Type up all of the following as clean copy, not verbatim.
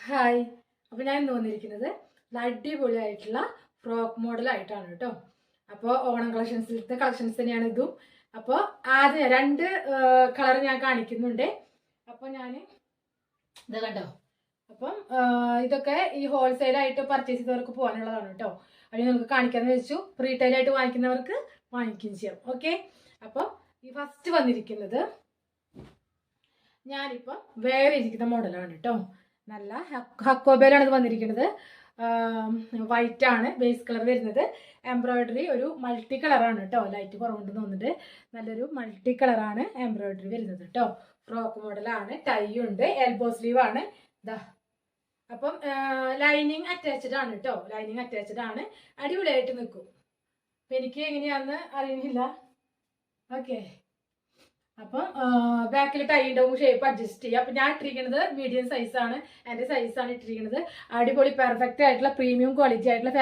Hi. അപ്പോൾ ഞാൻ ഇന്ന് വന്നിരിക്കുന്നത് അടിപൊളിയായിട്ടുള്ള ഫ്രോക്ക് മോഡലായിട്ടാണ് കേട്ടോ. അപ്പോൾ ഓണം കളക്ഷൻസിലത്തെ കളക്ഷൻസ് തന്നെയാണ് ഇതും. അപ്പോൾ ആദ്യം രണ്ട് കളർ ഞാൻ കാണിക്കുന്നുണ്ട്. അപ്പോൾ ഞാൻ ഇത് കണ്ടോ. അപ്പം ഇതൊക്കെ ഈ ഹോൾസെയിലായിട്ട് പർച്ചേസ് ചെയ്തവർക്ക് പോകാനുള്ളതാണ് കേട്ടോ. അല്ലെങ്കിൽ നമുക്ക് കാണിക്കാമെന്ന് വെച്ചു. റീറ്റെയിലായിട്ട് വാങ്ങിക്കുന്നവർക്ക് വാങ്ങിക്കുകയും ചെയ്യാം. ഓക്കെ. അപ്പോൾ ഈ ഫസ്റ്റ് വന്നിരിക്കുന്നത് ഞാനിപ്പോൾ വേറെ ഇരിക്കുന്ന മോഡലാണ് കേട്ടോ. നല്ല ഹക്കോബയിലാണ് ഇത് വന്നിരിക്കുന്നത്. വൈറ്റ് ആണ് ബേസ് കളർ വരുന്നത്. എംബ്രോയിഡറി ഒരു മൾട്ടി കളറാണ് കേട്ടോ. ലൈറ്റ് കുറവുണ്ടെന്ന് തോന്നുന്നുണ്ട്. നല്ലൊരു മൾട്ടി കളറാണ് എംബ്രോയിഡറി വരുന്നത് കേട്ടോ. ഫ്രോക്ക് മോഡലാണ്. ടൈ ഉണ്ട്. എൽബോ സ്ലീവ് ആണ്. ഇതാ. അപ്പം ലൈനിങ് അറ്റാച്ച്ഡ് ആണ് കേട്ടോ. ലൈനിങ് അറ്റാച്ച്ഡ് ആണ്. അടിപൊളിയായിട്ട് നിൽക്കും. അപ്പം എനിക്ക് എങ്ങനെയാണെന്ന് അറിയുന്നില്ല. ഓക്കെ. അപ്പം ബാക്കിൽ ടൈ ഉണ്ടാവും. ഷേപ്പ് അഡ്ജസ്റ്റ് ചെയ്യുക. അപ്പം ഞാൻ ഇട്ടിരിക്കുന്നത് മീഡിയം സൈസാണ്. എൻ്റെ സൈസാണ് ഇട്ടിരിക്കുന്നത്. അടിപൊളി പെർഫെക്റ്റ് ആയിട്ടുള്ള പ്രീമിയം ക്വാളിറ്റി ആയിട്ടുള്ള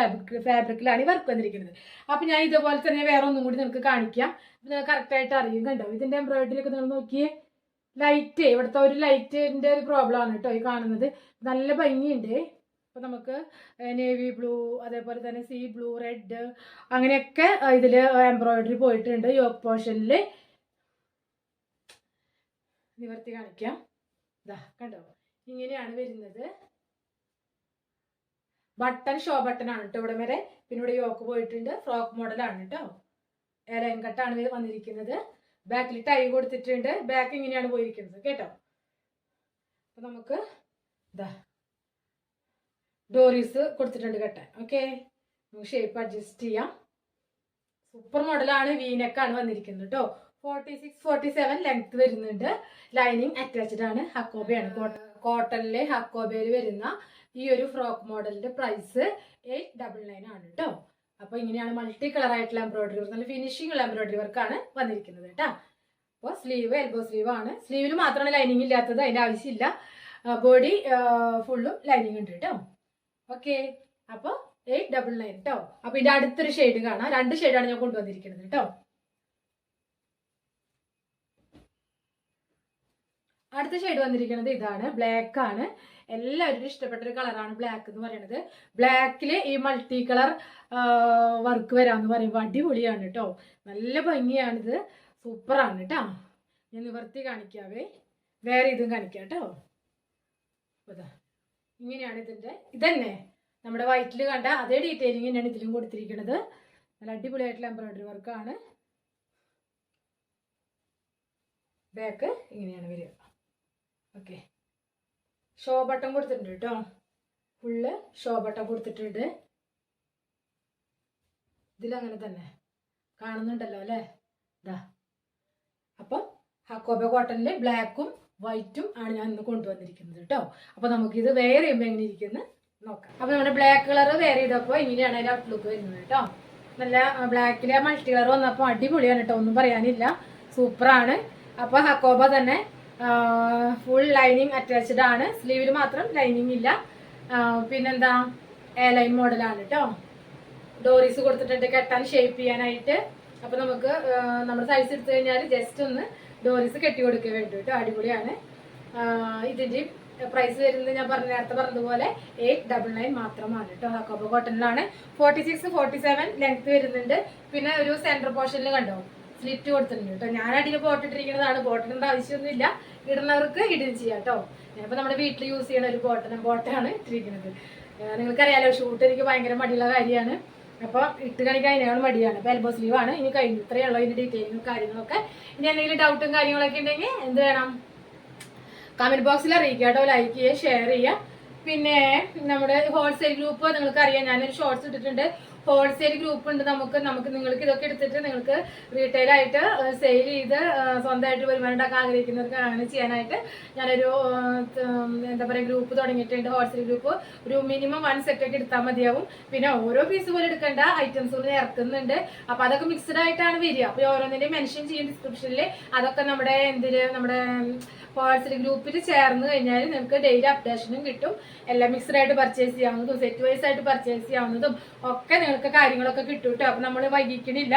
ഫാബ്രിക്കിലാണ് ഈ വർക്ക് വന്നിരിക്കുന്നത്. അപ്പം ഞാൻ ഇതുപോലെ തന്നെ വേറെ ഒന്നും കൂടി നിങ്ങൾക്ക് കാണിക്കാം. നിങ്ങൾക്ക് കറക്റ്റായിട്ട് അറിയും. കണ്ടോ ഇതിൻ്റെ എംബ്രോയിഡറി ഒക്കെ നിങ്ങൾ നോക്കിയേ. ലൈറ്റ് ഇവിടുത്തെ ഒരു ലൈറ്റിൻ്റെ ഒരു പ്രോബ്ലം ആണ് കേട്ടോ ഈ കാണുന്നത്. നല്ല ഭംഗിയുണ്ട്. അപ്പോൾ നമുക്ക് നേവി ബ്ലൂ, അതേപോലെ തന്നെ സീ ബ്ലൂ, റെഡ് അങ്ങനെയൊക്കെ ഇതിൽ എംബ്രോയിഡറി പോയിട്ടുണ്ട്. യോക്ക് പോർഷനിൽ നിവർത്തി കാണിക്കാം. ഇതാ കണ്ടോ ഇങ്ങനെയാണ് വരുന്നത്. ബട്ടൺ ഷോ ബട്ടൺ ആണ് കേട്ടോ ഇവിടെ വരെ. പിന്നെ ഇവിടെ യോക്ക് പോയിട്ടുണ്ട്. ഫ്രോക്ക് മോഡലാണ് കേട്ടോ. ലൈൻ കട്ടാണ് വന്നിരിക്കുന്നത്. ബാക്കിൽ ടൈ കൊടുത്തിട്ടുണ്ട്. ബാക്ക് ഇങ്ങനെയാണ് പോയിരിക്കുന്നത് കേട്ടോ. അപ്പൊ നമുക്ക് ഇതാ ഡോറീസ് കൊടുത്തിട്ടുണ്ട് കെട്ടാൻ. ഓക്കെ. നമുക്ക് ഷേപ്പ് അഡ്ജസ്റ്റ് ചെയ്യാം. സൂപ്പർ മോഡലാണ്. വീനെക്കാണ് വന്നിരിക്കുന്നത് കേട്ടോ. 46-47 ലെങ്ത് വരുന്നുണ്ട്. ലൈനിങ് അറ്റാച്ച്ഡ് ആണ്. ഹക്കോബയാണ്. കോട്ടണിലെ ഹക്കോബയിൽ വരുന്ന ഈ ഒരു ഫ്രോക്ക് മോഡലിന്റെ പ്രൈസ് 899 ആണ് കേട്ടോ. അപ്പോൾ ഇങ്ങനെയാണ് മൾട്ടി കളർ ആയിട്ടുള്ള എംബ്രോയിഡറി വർക്ക്. നല്ല ഫിനിഷിംഗ് ഉള്ള എംബ്രോയിഡറി വർക്കാണ് വന്നിരിക്കുന്നത് കേട്ടോ. അപ്പോൾ സ്ലീവ് എൽബോ സ്ലീവ് ആണ്. സ്ലീവിൽ മാത്രമാണ് ലൈനിങ് ഇല്ലാത്തത്. അതിൻ്റെ ആവശ്യമില്ല. ബോഡി ഫുള്ളും ലൈനിങ് ഉണ്ട് കേട്ടോ. ഓക്കെ. അപ്പോൾ 899 കേട്ടോ. അപ്പോൾ ഇതിന്റെ അടുത്തൊരു ഷെയ്ഡ് കാണാം. രണ്ട് ഷെയ്ഡാണ് ഞാൻ കൊണ്ടുവന്നിരിക്കുന്നത് കേട്ടോ. അടുത്ത ഷെയ്ഡ് വന്നിരിക്കുന്നത് ഇതാണ്. ബ്ലാക്ക് ആണ്. എല്ലാവരും ഇഷ്ടപ്പെട്ട ഒരു കളറാണ് ബ്ലാക്ക് എന്ന് പറയുന്നത്. ബ്ലാക്കിൽ ഈ മൾട്ടി കളർ വർക്ക് വരാമെന്ന് പറയുമ്പോൾ അടിപൊളിയാണ് കേട്ടോ. നല്ല ഭംഗിയാണിത്. സൂപ്പറാണ് കേട്ടോ. ഞാൻ നിവർത്തി കാണിക്കാവേ. വേറെ ഇതും കാണിക്കാം കേട്ടോ. അതാ ഇങ്ങനെയാണ് ഇതന്നെ നമ്മുടെ വൈറ്റിൽ കണ്ട അതേ ഡീറ്റെയിലിംഗ് തന്നെയാണ് ഇതിലും കൊടുത്തിരിക്കുന്നത്. നല്ല അടിപൊളിയായിട്ടുള്ള എംബ്രോയിഡറി വർക്കാണ്. ബാക്ക് ഇങ്ങനെയാണ് വരിക. ഓക്കെ. ഷോ ബട്ടൺ കൊടുത്തിട്ടുണ്ട് കേട്ടോ. ഫുള്ള് ഷോ ബട്ടൺ കൊടുത്തിട്ടുണ്ട്. ഇതിലങ്ങനെ തന്നെ കാണുന്നുണ്ടല്ലോ അല്ലേ. ഇതാ. അപ്പം ഹക്കോബ കോട്ടണിൽ ബ്ലാക്കും വൈറ്റും ആണ് ഞാൻ ഇന്ന് കൊണ്ടുവന്നിരിക്കുന്നത് കേട്ടോ. അപ്പോൾ നമുക്കിത് വേറെ ചെയ്യുമ്പോൾ എങ്ങനെ ഇരിക്കുന്നത് നോക്കാം. അപ്പോൾ നമ്മുടെ ബ്ലാക്ക് കളർ വേറെ ചെയ്തപ്പോൾ ഇങ്ങനെയാണ് അതിൻ്റെ ഔട്ട്ലുക്ക് വരുന്നത് കേട്ടോ. നല്ല ബ്ലാക്കിലെ മൾട്ടി കളർ വന്നപ്പോൾ അടിപൊളിയാണ് കേട്ടോ. ഒന്നും പറയാനില്ല. സൂപ്പറാണ്. അപ്പോൾ ഹക്കോബ തന്നെ ഫുൾ ലൈനിങ് അറ്റാച്ച്ഡ് ആണ്. സ്ലീവിൽ മാത്രം ലൈനിങ് ഇല്ല. പിന്നെന്താ എ ലൈൻ മോഡലാണ് കേട്ടോ. ഡോറീസ് കൊടുത്തിട്ടുണ്ട് കെട്ടാൻ ഷേപ്പ് ചെയ്യാനായിട്ട്. അപ്പോൾ നമുക്ക് നമ്മുടെ സൈസ് എടുത്തു കഴിഞ്ഞാൽ ജസ്റ്റ് ഒന്ന് ഡോറീസ് കെട്ടി കൊടുക്കുക വേണ്ടി കേട്ടോ. അടിപൊളിയാണ്. ഇതിൻ്റെ പ്രൈസ് വരുന്നത് ഞാൻ നേരത്തെ പറഞ്ഞതുപോലെ 899 മാത്രമാണ് കേട്ടോ. ഹക്കോബ കോട്ടണിലാണ്. 46-47 ലെങ്ത് വരുന്നുണ്ട്. പിന്നെ ഒരു സെൻറ്റർ പോർഷനിൽ കണ്ടോ സ്ലിറ്റ് കൊടുത്തിട്ടുണ്ട് കേട്ടോ. ഞാൻ അടിയിൽ ബോട്ട് ഇട്ടിരിക്കുന്നതാണ്. ബോട്ടിൻ്റെ ആവശ്യമൊന്നുമില്ല. ഇടുന്നവർക്ക് ഇടുകയും ചെയ്യാം കേട്ടോ. ഞാനിപ്പോൾ നമ്മുടെ വീട്ടിൽ യൂസ് ചെയ്യുന്ന ഒരു ബോട്ടാണ് ഇട്ടിരിക്കുന്നത്. നിങ്ങൾക്കറിയാലോ ഷൂട്ട് എനിക്ക് ഭയങ്കര മടിയുള്ള കാര്യമാണ്. അപ്പോൾ ഇട്ട് കാണിക്കാൻ അതിനേക്കാൾ മടിയാണ്. അപ്പോൾ എൽബോ സ്ലീവ് ആണ്. ഇനി കഴിഞ്ഞു. ഇത്രയേ ഉള്ളൂ ഇതിൻ്റെ ഡീറ്റെയിലും കാര്യങ്ങളൊക്കെ. ഇനി എന്തെങ്കിലും ഡൗട്ടും കാര്യങ്ങളൊക്കെ ഉണ്ടെങ്കിൽ എന്ത് വേണം കമൻറ്റ് ബോക്സിൽ അറിയിക്കുക കേട്ടോ. ലൈക്ക് ചെയ്യുക, ഷെയർ ചെയ്യുക. പിന്നെ നമ്മുടെ ഹോൾസെയിൽ ഗ്രൂപ്പ് നിങ്ങൾക്കറിയാം. ഞാനൊരു ഷോർട്സ് ഇട്ടിട്ടുണ്ട്. ഹോൾസെയിൽ ഗ്രൂപ്പ് ഉണ്ട്. നിങ്ങൾക്ക് ഇതൊക്കെ എടുത്തിട്ട് നിങ്ങൾക്ക് റീറ്റെയിലായിട്ട് സെയിൽ ചെയ്ത് സ്വന്തമായിട്ട് വരുമാനം ഉണ്ടാക്കാൻ ആഗ്രഹിക്കുന്നവർക്ക് അങ്ങനെ ചെയ്യാനായിട്ട് ഞാനൊരു എന്താ പറയുക ഗ്രൂപ്പ് തുടങ്ങിയിട്ടുണ്ട്. Wholesale group. ഒരു മിനിമം 1 സെറ്റ് ഒക്കെ എടുത്താൽ മതിയാവും. പിന്നെ ഓരോ പീസ് പോലെ എടുക്കേണ്ട ഐറ്റംസുകൾ ഇറക്കുന്നുണ്ട്. അപ്പോൾ അതൊക്കെ മിക്സ്ഡ് ആയിട്ടാണ് വരിക. അപ്പോൾ ഓരോന്നിൻ്റെയും മെൻഷൻ ചെയ്യും ഡിസ്ക്രിപ്ഷനിൽ. അതൊക്കെ നമ്മുടെ നമ്മുടെ ഹോൾസെയിൽ ഗ്രൂപ്പിൽ ചേർന്ന് കഴിഞ്ഞാൽ നിങ്ങൾക്ക് ഡെയിലി അപ്ഡേഷനും കിട്ടും. എല്ലാം മിക്സ്ഡ് ആയിട്ട് പർച്ചേസ് ചെയ്യാവുന്നതും സെറ്റ് വൈസ് ആയിട്ട് പർച്ചേസ് ചെയ്യാവുന്നതും ഒക്കെ നിങ്ങൾക്ക് കാര്യങ്ങളൊക്കെ കിട്ടും കേട്ടോ. അപ്പൊ നമ്മൾ വൈകിക്കണില്ല.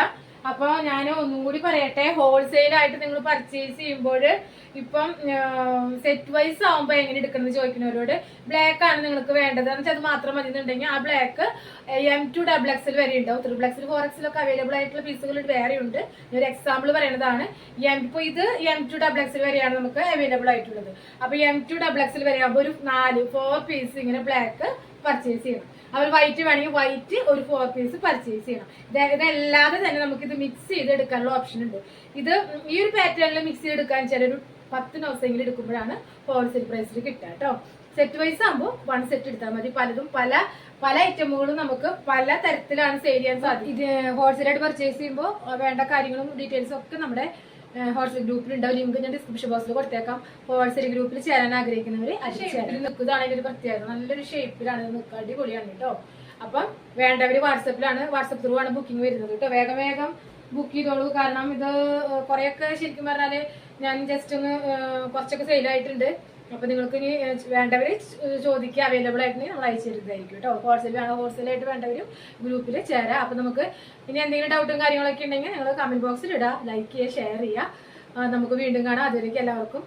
അപ്പൊ ഞാൻ ഒന്നും കൂടി പറയട്ടെ, ഹോൾസെയിൽ ആയിട്ട് നിങ്ങൾ പർച്ചേസ് ചെയ്യുമ്പോൾ ഇപ്പം സെറ്റ് വൈസ് ആവുമ്പോൾ എങ്ങനെ എടുക്കണം എന്ന് ചോദിക്കുന്നവരോട്, ബ്ലാക്ക് ആണ് നിങ്ങൾക്ക് വേണ്ടത് എന്ന് വെച്ചാൽ അത് മാത്രം മതി എന്നുണ്ടെങ്കിൽ ആ ബ്ലാക്ക് M2 XXL വരെ ഉണ്ടാവും. 3XL 4XL ഒക്കെ അവൈലബിൾ ആയിട്ടുള്ള പീസുകൾ വേറെ ഉണ്ട്. ഒരു എക്സാമ്പിൾ പറയുന്നതാണ്. ഇപ്പോൾ ഇത് M2 XXL വരെയാണ് നമുക്ക് അവൈലബിൾ ആയിട്ടുള്ളത്. അപ്പൊ M2 XXL വരെ ആകുമ്പോൾ ഒരു 4 പീസ് ഇങ്ങനെ ബ്ലാക്ക് പർച്ചേസ് ചെയ്യണം. അവർ വൈറ്റ് വേണമെങ്കിൽ വൈറ്റ് ഒരു 4 പീസ് പർച്ചേസ് ചെയ്യണം. ഇതല്ലാതെ തന്നെ നമുക്ക് ഇത് മിക്സ് ചെയ്ത് എടുക്കാനുള്ള ഓപ്ഷൻ ഉണ്ട്. ഇത് ഈ ഒരു പാറ്റേണിൽ മിക്സ് ചെയ്തെടുക്കാൻ വെച്ചാൽ ഒരു 10 ദിവസമെങ്കിലും എടുക്കുമ്പോഴാണ് ഹോൾസെയിൽ പ്രൈസിൽ കിട്ടുക കേട്ടോ. സെറ്റ് വൈസ് ആകുമ്പോൾ 1 സെറ്റ് എടുത്താൽ മതി. പലതും പല ഐറ്റമുകളും നമുക്ക് പല തരത്തിലാണ് സെയിൽ ചെയ്യാൻ സാധിക്കും. ഇത് ഹോൾസെയിലായിട്ട് പർച്ചേസ് ചെയ്യുമ്പോൾ വേണ്ട കാര്യങ്ങളും ഡീറ്റെയിൽസും ഒക്കെ നമ്മുടെ ഹോൾസെയിൽ ഗ്രൂപ്പിൽ ഉണ്ടാവും. ലിങ്ക് ഞാൻ ഡിസ്ക്രിപ്ഷൻ ബോക്സിൽ കൊടുത്തേക്കാം. ഹോൾസെയിൽ ഗ്രൂപ്പിൽ ചേരാൻ ആഗ്രഹിക്കുന്നവർ ഷേപ്പിൽ നിൽക്കുന്നതാണ് ഒരു പ്രത്യേകത. നല്ലൊരു ഷേപ്പിലാണ് നിൽക്കുക, അടിപൊളിയാണ് കേട്ടോ. അപ്പം വേണ്ടവർ വാട്സപ്പ് ത്രൂ ആണ് ബുക്കിംഗ് വരുന്നത് കേട്ടോ. വേഗം ബുക്ക് ചെയ്തോളൂ. കാരണം ഇത് കുറെയൊക്കെ ശരിക്കും പറഞ്ഞാല് ഞാൻ ജസ്റ്റ് ഒന്ന് കുറച്ചൊക്കെ സെയിലായിട്ടുണ്ട്. അപ്പൊ നിങ്ങൾക്ക് ഇനി വേണ്ടവര് ചോദിക്കുക, അവൈലബിൾ ആയിട്ടുണ്ടെങ്കിൽ നമ്മൾ അയച്ചു തരുന്നതായിരിക്കും കേട്ടോ. ഹോൾസെയിലായിട്ട് വേണ്ടവരും ഗ്രൂപ്പിൽ ചേരാം. അപ്പൊ നമുക്ക് ഇനി എന്തെങ്കിലും ഡൗട്ടും കാര്യങ്ങളൊക്കെ ഉണ്ടെങ്കിൽ നിങ്ങൾ കമന്റ് ബോക്സിൽ ഇടുക, ലൈക്ക് ചെയ്യുക, ഷെയർ ചെയ്യുക. നമുക്ക് വീണ്ടും കാണാം. അതുവരേക്കും എല്ലാവർക്കും